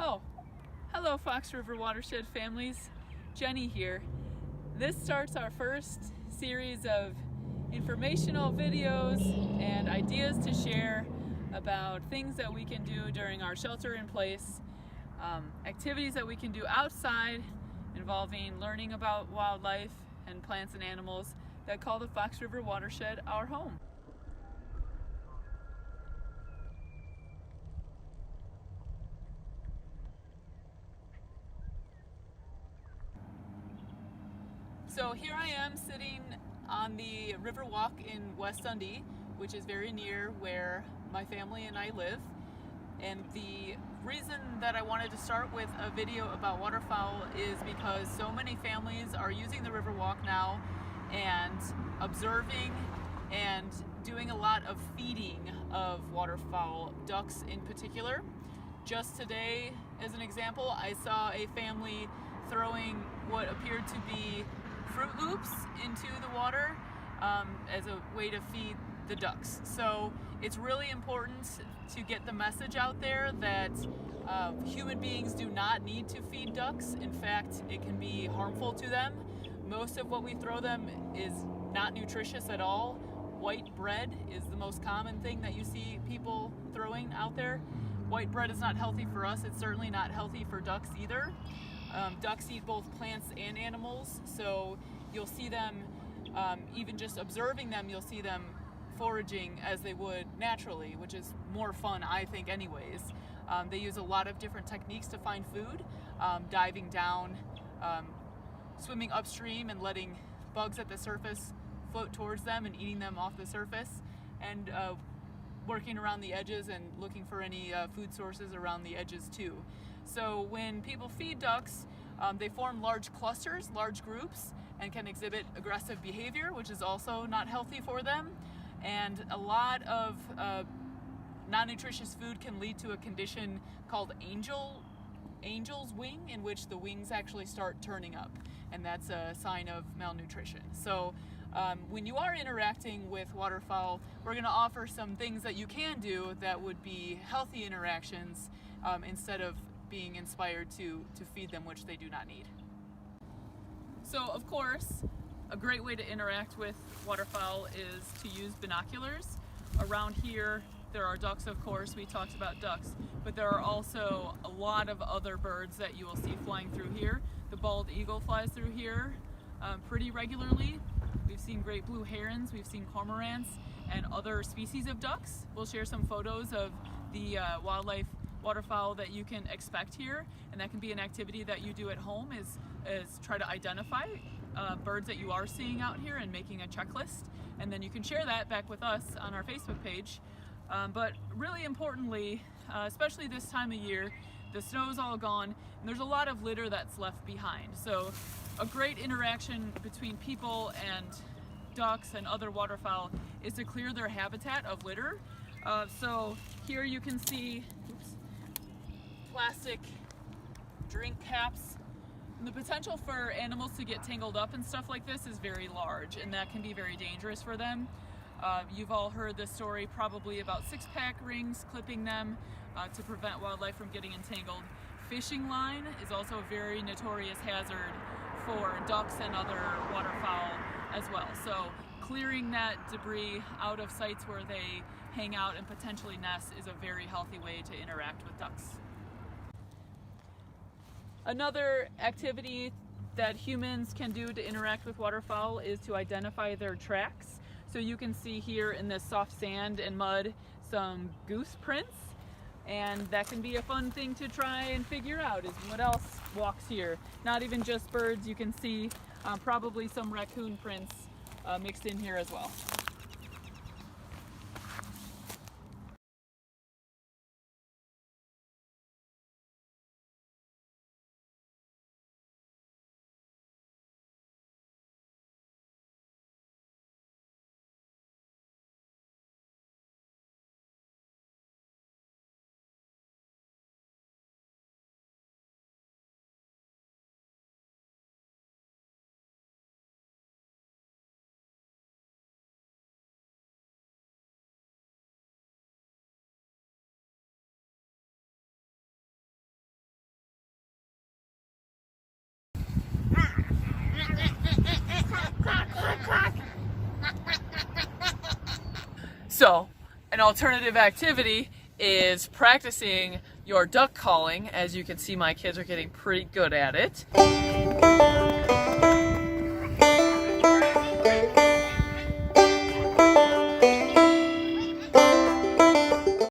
Oh, hello Fox River Watershed families. Jenny here. This starts our first series of informational videos and ideas to share about things that we can do during our shelter in place, activities that we can do outside involving learning about wildlife and plants and animals that call the Fox River Watershed our home. So here I am sitting on the river walk in West Dundee, which is very near where my family and I live. And the reason that I wanted to start with a video about waterfowl is because so many families are using the river walk now and observing and doing a lot of feeding of waterfowl, ducks in particular. Just today, as an example, I saw a family throwing what appeared to be Fruit Loops into the water as a way to feed the ducks. So it's really important to get the message out there that human beings do not need to feed ducks. In fact, it can be harmful to them. Most of what we throw them is not nutritious at all. White bread is the most common thing that you see people throwing out there. White bread is not healthy for us. It's certainly not healthy for ducks either. Ducks eat both plants and animals, so you'll see them, even just observing them, you'll see them foraging as they would naturally, which is more fun, I think, anyways. They use a lot of different techniques to find food, diving down, swimming upstream and letting bugs at the surface float towards them and eating them off the surface, and working around the edges and looking for any food sources around the edges too. So when people feed ducks, they form large clusters, large groups, and can exhibit aggressive behavior, which is also not healthy for them. And a lot of non-nutritious food can lead to a condition called angel's wing, in which the wings actually start turning up, and that's a sign of malnutrition. So when you are interacting with waterfowl, we're going to offer some things that you can do that would be healthy interactions instead of being inspired to feed them, which they do not need. So of course, a great way to interact with waterfowl is to use binoculars. Around here there are ducks, of course, we talked about ducks, but there are also a lot of other birds that you will see flying through here. The bald eagle flies through here pretty regularly. We've seen great blue herons, we've seen cormorants, and other species of ducks. We'll share some photos of the wildlife waterfowl that you can expect here, and that can be an activity that you do at home, is try to identify birds that you are seeing out here and making a checklist, and then you can share that back with us on our Facebook page. But really importantly, especially this time of year, the snow's all gone and there's a lot of litter that's left behind. So a great interaction between people and ducks and other waterfowl is to clear their habitat of litter. So here you can see plastic drink caps. And the potential for animals to get tangled up and stuff like this is very large, and that can be very dangerous for them. You've all heard the story probably about six-pack rings, clipping them to prevent wildlife from getting entangled. Fishing line is also a very notorious hazard for ducks and other waterfowl as well. So clearing that debris out of sites where they hang out and potentially nest is a very healthy way to interact with ducks. Another activity that humans can do to interact with waterfowl is to identify their tracks. So you can see here in this soft sand and mud some goose prints, and that can be a fun thing to try and figure out is what else walks here. Not even just birds, you can see probably some raccoon prints mixed in here as well. So, an alternative activity is practicing your duck calling. As you can see, my kids are getting pretty good at it.